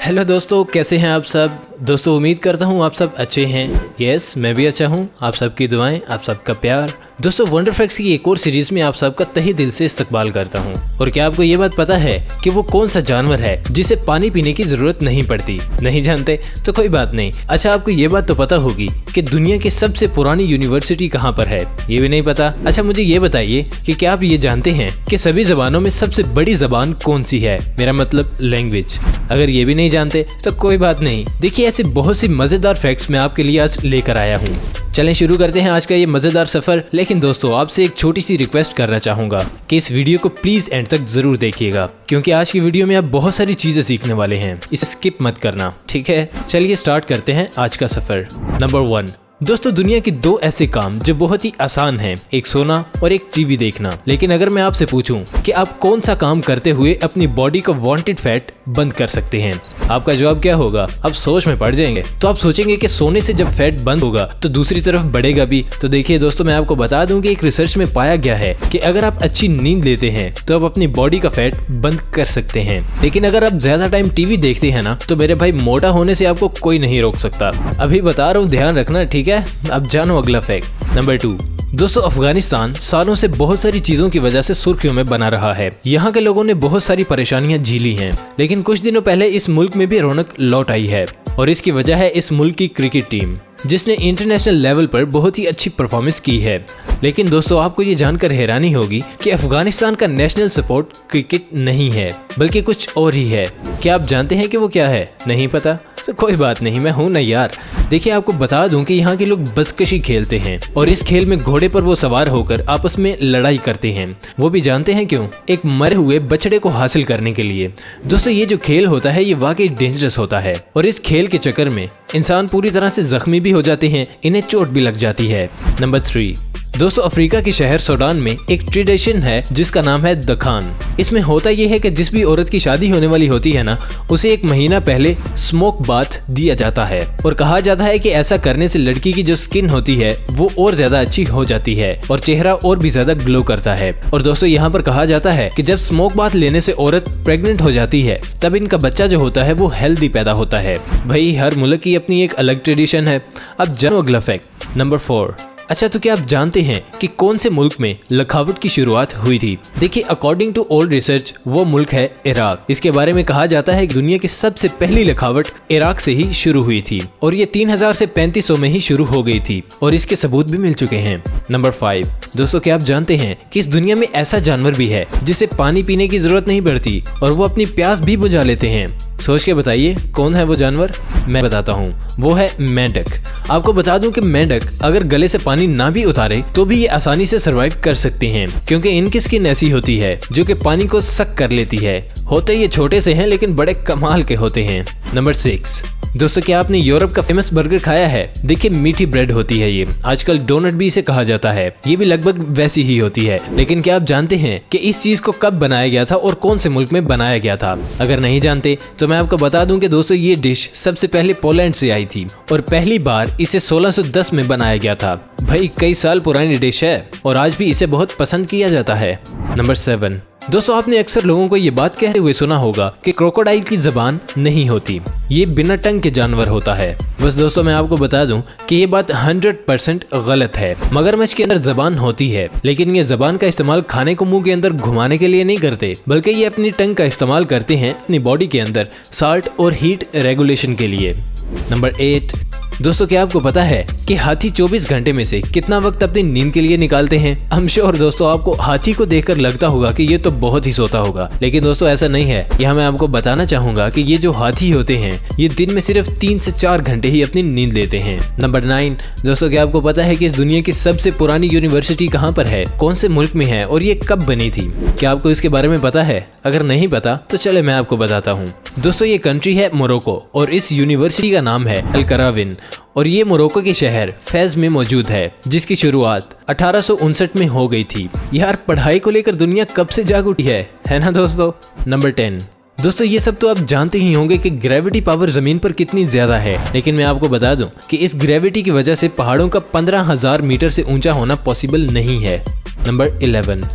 Hello दोस्तों, कैसे हैं आप सब। दोस्तों उम्मीद करता हूँ आप सब अच्छे हैं। यस, मैं भी अच्छा हूँ। आप सबकी दुआएं, आप सबका प्यार। दोस्तों वंडर फैक्ट्स की एक और सीरीज में आप सबका तहे दिल से इस्तकबाल करता हूँ। और क्या आपको ये बात पता है कि वो कौन सा जानवर है जिसे पानी पीने की जरूरत नहीं पड़ती? नहीं जानते तो कोई बात नहीं। अच्छा, आपको ये बात तो पता होगी कि दुनिया की सबसे पुरानी यूनिवर्सिटी कहाँ पर है? ये भी नहीं पता? अच्छा, मुझे ये बताइए कि क्या आप ये जानते हैं कि सभी जबानों में सबसे बड़ी जबान कौन सी है? मेरा मतलब लैंग्वेज। अगर ये भी नहीं जानते तो कोई बात नहीं। देखिए, ऐसे बहुत सी मजेदार फैक्ट्स मैं आपके लिए आज लेकर आया हूँ। चलें शुरू करते हैं आज का ये मजेदार सफर। लेकिन दोस्तों आपसे एक छोटी सी रिक्वेस्ट करना चाहूंगा कि इस वीडियो को प्लीज एंड तक जरूर देखिएगा, क्योंकि आज की वीडियो में आप बहुत सारी चीजें सीखने वाले हैं। इसे स्किप मत करना, ठीक है? चलिए स्टार्ट करते हैं आज का सफर। नंबर 1। दोस्तों दुनिया के दो ऐसे काम जो बहुत ही आसान हैं, एक सोना और एक टीवी देखना। लेकिन अगर मैं आपसे पूछूं कि आप कौन सा काम करते हुए अपनी बॉडी का वांटेड फैट बंद कर सकते हैं, आपका जवाब क्या होगा? आप सोच में पड़ जाएंगे। तो आप सोचेंगे कि सोने से जब फैट बंद होगा तो दूसरी तरफ बढ़ेगा भी। तो देखिए दोस्तों, मैं आपको बता दूं कि एक रिसर्च में पाया गया है कि अगर आप अच्छी नींद लेते हैं तो आप अपनी बॉडी का फैट बंद कर सकते हैं। लेकिन अगर आप ज्यादा टाइम टीवी देखते हैं ना, तो मेरे भाई मोटा होने से आपको कोई नहीं रोक सकता। अभी बता रहा हूँ, ध्यान रखना, ठीक है? अब जानो अगला फैक्ट। नंबर 2। दोस्तों अफगानिस्तान सालों से बहुत सारी चीजों की वजह से सुर्खियों में बना रहा है। यहाँ के लोगों ने बहुत सारी परेशानियां झेली हैं, लेकिन कुछ दिनों पहले इस मुल्क में भी रौनक लौट आई है। और इसकी वजह है इस मुल्क की क्रिकेट टीम, जिसने इंटरनेशनल लेवल पर बहुत ही अच्छी परफॉर्मेंस की है। लेकिन दोस्तों आपको ये जानकर हैरानी होगी कि अफगानिस्तान का नेशनल स्पोर्ट क्रिकेट नहीं है, बल्कि कुछ और ही है। क्या आप जानते हैं कि वो क्या है? नहीं पता? तो कोई बात नहीं, मैं हूं ना यार। देखिए, आपको बता दूं कि यहाँ के लोग बसकशी खेलते हैं और इस खेल में घोड़े पर वो सवार होकर आपस में लड़ाई करते हैं। वो भी जानते हैं क्यों? एक मरे हुए बछड़े को हासिल करने के लिए। दोस्तों ये जो खेल होता है ये वाकई डेंजरस होता है, और इस खेल के चक्कर में इंसान पूरी तरह से जख्मी भी हो जाते हैं, इन्हें चोट भी लग जाती है। नंबर 3। दोस्तों अफ्रीका के शहर सूडान में एक ट्रेडिशन है जिसका नाम है द खान। इसमें होता यह है कि जिस भी औरत की शादी होने वाली होती है ना, उसे एक महीना पहले स्मोक बाथ दिया जाता है और कहा जाता है कि ऐसा करने से लड़की की जो स्किन होती है वो और ज्यादा अच्छी हो जाती है और चेहरा और भी ज्यादा ग्लो करता है। और दोस्तों यहाँ पर कहा जाता है कि जब स्मोक बाथ लेने से औरत प्रेग्नेंट हो जाती है तब इनका बच्चा जो होता है वो हेल्दी पैदा होता है। भाई हर मुल्क की अपनी एक अलग ट्रेडिशन है। अब जानो अगला फैक्ट। नंबर 4। अच्छा, तो क्या आप जानते हैं कि कौन से मुल्क में लखावट की शुरुआत हुई थी? देखिए, अकॉर्डिंग टू ओल्ड रिसर्च वो मुल्क है इराक। इसके बारे में कहा जाता है कि दुनिया की सबसे पहली लखावट इराक से ही शुरू हुई थी और ये 3000 से 3500 में ही शुरू हो गई थी और इसके सबूत भी मिल चुके हैं। नंबर 5। दोस्तों क्या आप जानते हैं कि इस दुनिया में ऐसा जानवर भी है जिसे पानी पीने की जरूरत नहीं पड़ती और वो अपनी प्यास भी बुझा लेते हैं? सोच के बताइए कौन है वो जानवर? मैं बताता हूँ, वो है मेंढक। आपको बता दूं कि मेंढक अगर गले से पानी ना भी उतारे तो भी ये आसानी से सरवाइव कर सकते हैं, क्योंकि इनकी स्किन ऐसी होती है जो कि पानी को सक कर लेती है। होते ये छोटे से हैं लेकिन बड़े कमाल के होते हैं। नंबर 6। दोस्तों क्या आपने यूरोप का फेमस बर्गर खाया है? देखिए मीठी ब्रेड होती है ये, आजकल डोनट भी इसे कहा जाता है। ये भी लगभग वैसी ही होती है। लेकिन क्या आप जानते हैं कि इस चीज को कब बनाया गया था और कौन से मुल्क में बनाया गया था? अगर नहीं जानते तो मैं आपको बता दूं कि दोस्तों ये डिश सबसे पहले पोलैंड से आई थी और पहली बार इसे 1610 में बनाया गया था। भाई कई साल पुरानी डिश है और आज भी इसे बहुत पसंद किया जाता है। नंबर 7। दोस्तों आपने अक्सर लोगों को ये बात कहते हुए सुना होगा कि क्रोकोडाइल की जबान नहीं होती, ये बिना टंग के जानवर होता है। बस दोस्तों मैं आपको बता दूं कि ये बात 100% गलत है। मगरमच्छ के अंदर जबान होती है, लेकिन ये जबान का इस्तेमाल खाने को मुंह के अंदर घुमाने के लिए नहीं करते, बल्कि ये अपनी टंग का इस्तेमाल करते हैं अपनी बॉडी के अंदर साल्ट और हीट रेगुलेशन के लिए। नंबर 8। दोस्तों क्या आपको पता है कि हाथी 24 घंटे में से कितना वक्त अपनी नींद के लिए निकालते हैं? I'm sure दोस्तों आपको हाथी को देखकर लगता होगा कि ये तो बहुत ही सोता होगा, लेकिन दोस्तों ऐसा नहीं है। यहाँ मैं आपको बताना चाहूंगा कि ये जो हाथी होते हैं ये दिन में सिर्फ 3 से 4 घंटे ही अपनी नींद लेते हैं। नंबर 9। दोस्तों क्या आपको पता है कि इस दुनिया की सबसे पुरानी यूनिवर्सिटी कहाँ पर है, कौन से मुल्क में है और ये कब बनी थी? क्या आपको इसके बारे में पता है? अगर नहीं पता तो चले मैं आपको बताता हूँ। दोस्तों ये कंट्री है मोरक्को और इस यूनिवर्सिटी का नाम है अल कराविन और ये मोरक्को के शहर फैज में मौजूद है, जिसकी शुरुआत 1859 में हो गई थी। यार पढ़ाई को लेकर दुनिया कब से जाग उठी है ना दोस्तों। नंबर 10। दोस्तों ये सब तो आप जानते ही होंगे कि ग्रेविटी पावर जमीन पर कितनी ज्यादा है, लेकिन मैं आपको बता दूं कि इस ग्रेविटी की वजह से पहाड़ों का 15,000 मीटर से ऊंचा होना पॉसिबल नहीं है। नंबर 11।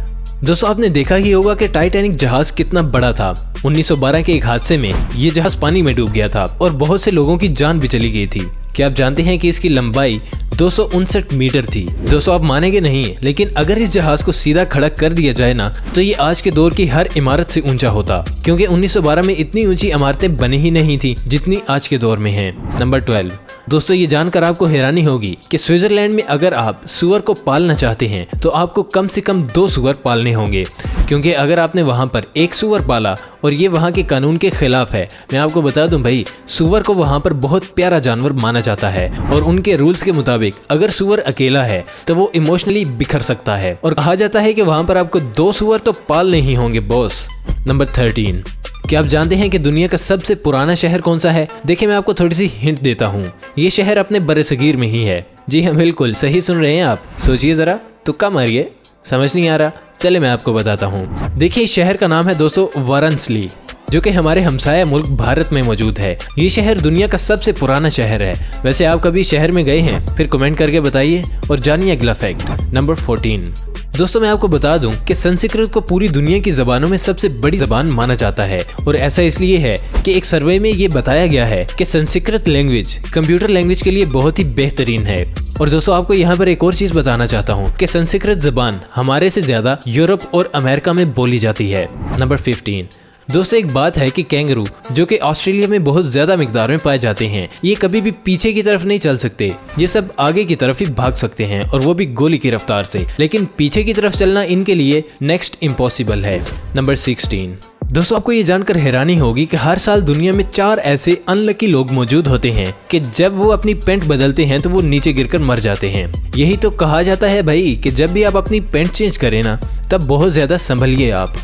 दोस्तों आपने देखा ही होगा कि टाइटैनिक जहाज कितना बड़ा था। 1912 के एक हादसे में ये जहाज पानी में डूब गया था और बहुत से लोगों की जान भी चली गई थी। क्या आप जानते हैं कि इसकी लंबाई 259 मीटर थी। दोस्तों आप मानेंगे नहीं, लेकिन अगर इस जहाज को सीधा खड़ा कर दिया जाए ना तो ये आज के दौर की हर इमारत से ऊंचा होता, क्योंकि 1912 में इतनी ऊंची इमारतें बनी ही नहीं थी जितनी आज के दौर में हैं। नंबर 12। दोस्तों ये जानकर आपको हैरानी होगी कि स्विट्जरलैंड में अगर आप सुअर को पालना चाहते हैं तो आपको कम से कम 2 सुअर पालने होंगे, क्योंकि अगर आपने वहां पर एक सुअर पाला और ये वहां के कानून के खिलाफ है। मैं आपको बता दूं भाई, सुअर को वहां पर बहुत प्यारा जानवर माना जाता है और उनके रूल्स के मुताबिक अगर सुअर अकेला है तो वो इमोशनली बिखर सकता है और कहा जाता है कि वहां पर आपको 2 सुअर तो पालने ही होंगे बॉस। नंबर 13। क्या आप जानते हैं कि दुनिया का सबसे पुराना शहर कौन सा है? देखिए मैं आपको थोड़ी सी हिंट देता हूँ, ये शहर अपने बरसगीर में ही है। जी हाँ बिल्कुल सही सुन रहे हैं आप। सोचिए जरा, तुक्का मारिए। समझ नहीं आ रहा? चले मैं आपको बताता हूँ। देखिए इस शहर का नाम है दोस्तों वाराणसी, जो कि हमारे हमसाया मुल्क भारत में मौजूद है। ये शहर दुनिया का सबसे पुराना शहर है। वैसे आप कभी शहर में गए हैं? फिर कमेंट करके बताइए और जानिए अगला फैक्ट। नंबर 14। दोस्तों मैं आपको बता दूं कि संस्कृत को पूरी दुनिया की जबानों में सबसे बड़ी जबान माना जाता है और ऐसा इसलिए है कि एक सर्वे में ये बताया गया है कि संस्कृत लैंग्वेज कंप्यूटर लैंग्वेज के लिए बहुत ही बेहतरीन है। और दोस्तों आपको यहाँ पर एक और चीज बताना चाहता हूँ कि संस्कृत जबान हमारे से ज्यादा यूरोप और अमेरिका में बोली जाती है। नंबर 15। दोस्तों एक बात है कि कैंगरू, जो कि ऑस्ट्रेलिया में बहुत ज्यादा मिकदार में पाए जाते हैं, ये कभी भी पीछे की तरफ नहीं चल सकते। ये सब आगे की तरफ ही भाग सकते हैं और वो भी गोली की रफ्तार से, लेकिन पीछे की तरफ चलना इनके लिए नेक्स्ट इम्पॉसिबल है। नंबर 16। दोस्तों आपको ये जानकर हैरानी होगी कि हर साल दुनिया में 4 ऐसे अनलकी लोग मौजूद होते हैं कि जब वो अपनी पैंट बदलते हैं तो वो नीचे गिरकर मर जाते हैं। यही तो कहा जाता है भाई कि जब भी आप अपनी पैंट चेंज करें ना तब बहुत ज्यादा संभलिए आप।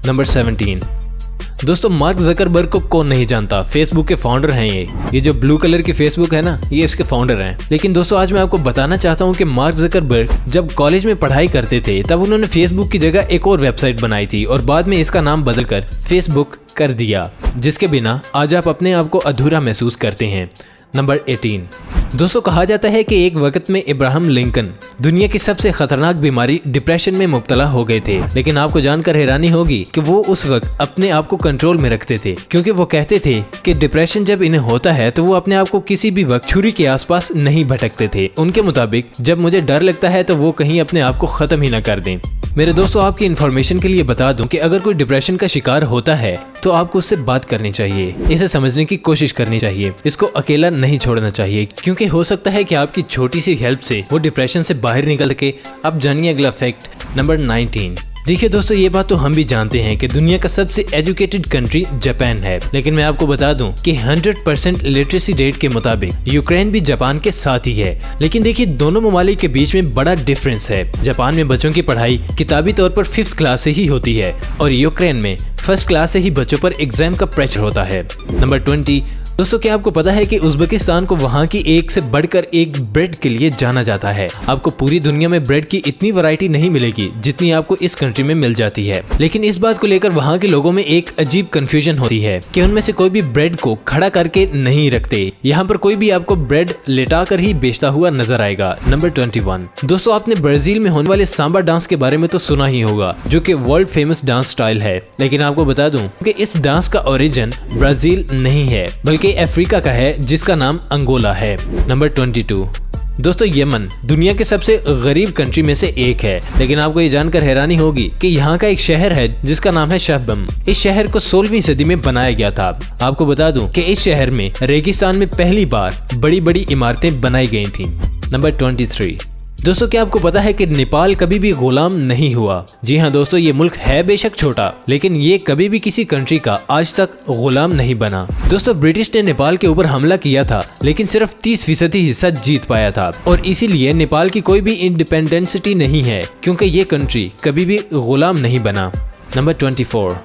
नंबर 17। दोस्तों मार्क जकरबर्ग को कौन नहीं जानता, फेसबुक के फाउंडर हैं ये जो ब्लू कलर की फेसबुक है ना, ये इसके फाउंडर हैं। लेकिन दोस्तों आज मैं आपको बताना चाहता हूँ कि मार्क जकरबर्ग जब कॉलेज में पढ़ाई करते थे तब उन्होंने फेसबुक की जगह एक और वेबसाइट बनाई थी और बाद में इसका नाम बदलकर फेसबुक कर दिया, जिसके बिना आज आप अपने आप को अधूरा महसूस करते हैं। नंबर 18। दोस्तों कहा जाता है कि एक वक्त में इब्राहिम लिंकन दुनिया की सबसे खतरनाक बीमारी डिप्रेशन में मुब्तला हो गए थे, लेकिन आपको जानकर हैरानी होगी कि वो उस वक्त अपने आप को कंट्रोल में रखते थे, क्योंकि वो कहते थे कि डिप्रेशन जब इन्हें होता है तो वो अपने आप को किसी भी वक्त छुरी के आसपास नहीं भटकते थे। उनके मुताबिक जब मुझे डर लगता है तो वो कहीं अपने आप को खत्म ही न कर दें। मेरे दोस्तों आपकी इन्फॉर्मेशन के लिए बता दूं कि अगर कोई डिप्रेशन का शिकार होता है तो आपको उससे बात करनी चाहिए, इसे समझने की कोशिश करनी चाहिए, इसको अकेला नहीं छोड़ना चाहिए, क्योंकि हो सकता है कि आपकी छोटी सी हेल्प से वो डिप्रेशन से बाहर निकल के। अब जानिए अगला फैक्ट। नंबर 19। देखिए दोस्तों ये बात तो हम भी जानते हैं कि दुनिया का सबसे एजुकेटेड कंट्री जापान है, लेकिन मैं आपको बता दूं कि 100% लिटरेसी रेट के मुताबिक यूक्रेन भी जापान के साथ ही है। लेकिन देखिए दोनों ममालिक के बीच में बड़ा डिफरेंस है। जापान में बच्चों की पढ़ाई किताबी तौर पर 5th क्लास से ही होती है और यूक्रेन में 1st क्लास से ही बच्चों पर एग्जाम का प्रेशर होता है। नंबर 20। दोस्तों क्या आपको पता है कि उज्बेकिस्तान को वहाँ की एक से बढ़कर एक ब्रेड के लिए जाना जाता है। आपको पूरी दुनिया में ब्रेड की इतनी वैरायटी नहीं मिलेगी जितनी आपको इस कंट्री में मिल जाती है, लेकिन इस बात को लेकर वहाँ के लोगों में एक अजीब कंफ्यूजन होती है कि उनमें से कोई भी ब्रेड को खड़ा करके नहीं रखते। यहाँ पर कोई भी आपको ब्रेड लेटा कर ही बेचता हुआ नजर आएगा। नंबर 21। दोस्तों आपने ब्राजील में होने वाले सांबा डांस के बारे में तो सुना ही होगा, जो कि वर्ल्ड फेमस डांस स्टाइल है, लेकिन आपको बता दूं कि इस डांस का ओरिजिन ब्राजील नहीं है बल्कि अफ्रीका का है, जिसका नाम अंगोला है। नंबर 22। दोस्तों यमन दुनिया के सबसे गरीब कंट्री में से एक है, लेकिन आपको ये जानकर हैरानी होगी कि यहाँ का एक शहर है जिसका नाम है शहबम। इस शहर को 16वीं सदी में बनाया गया था। आपको बता दूं कि इस शहर में रेगिस्तान में पहली बार बड़ी बड़ी इमारतें बनाई गई थी। नंबर 23। दोस्तों क्या आपको पता है कि नेपाल कभी भी गुलाम नहीं हुआ? जी हाँ दोस्तों, ये मुल्क है बेशक छोटा, लेकिन ये कभी भी किसी कंट्री का आज तक गुलाम नहीं बना। दोस्तों ब्रिटिश ने नेपाल के ऊपर हमला किया था, लेकिन सिर्फ 30% हिस्सा जीत पाया था और इसीलिए नेपाल की कोई भी इंडिपेंडेंसिटी नहीं है, क्योंकि ये कंट्री कभी भी गुलाम नहीं बना। नंबर 24।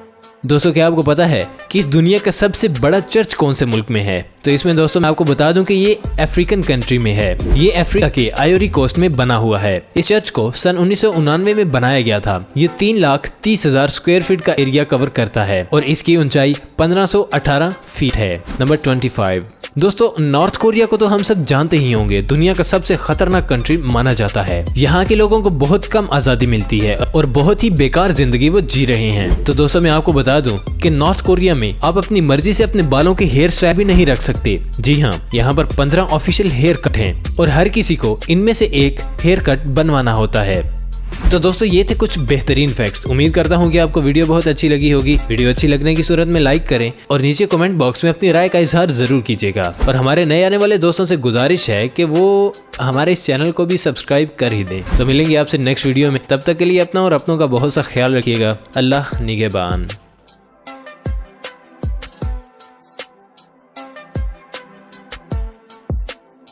दोस्तों क्या आपको पता है कि इस दुनिया का सबसे बड़ा चर्च कौन से मुल्क में है? तो इसमें दोस्तों मैं आपको बता दूं कि ये अफ्रीकन कंट्री में है। ये अफ्रीका के आइवरी कोस्ट में बना हुआ है। इस चर्च को सन 1999 में बनाया गया था। ये 3,30,000 स्क्वायर फीट का एरिया कवर करता है और इसकी ऊंचाई 1518 फीट है। नंबर 25। दोस्तों नॉर्थ कोरिया को तो हम सब जानते ही होंगे, दुनिया का सबसे खतरनाक कंट्री माना जाता है। यहाँ के लोगों को बहुत कम आजादी मिलती है और बहुत ही बेकार जिंदगी वो जी रहे हैं। तो दोस्तों मैं आपको बता दूं कि नॉर्थ कोरिया में आप अपनी मर्जी से अपने बालों के हेयर स्टाइल भी नहीं रख सकते। जी हाँ, यहाँ पर 15 ऑफिशियल हेयर कट हैं और हर किसी को इनमें से एक हेयर कट बनवाना होता है। तो दोस्तों ये थे कुछ बेहतरीन फैक्ट्स। उम्मीद करता हूँ कि आपको वीडियो बहुत अच्छी लगी होगी। वीडियो अच्छी लगने की सूरत में लाइक करें और नीचे कमेंट बॉक्स में अपनी राय का इजहार जरूर कीजिएगा। और हमारे नए आने वाले दोस्तों से गुजारिश है कि वो हमारे इस चैनल को भी सब्सक्राइब कर ही दें। तो मिलेंगे आपसे नेक्स्ट वीडियो में, तब तक के लिए अपना और अपनों का बहुत सा ख्याल रखिएगा। अल्लाह निगहबान।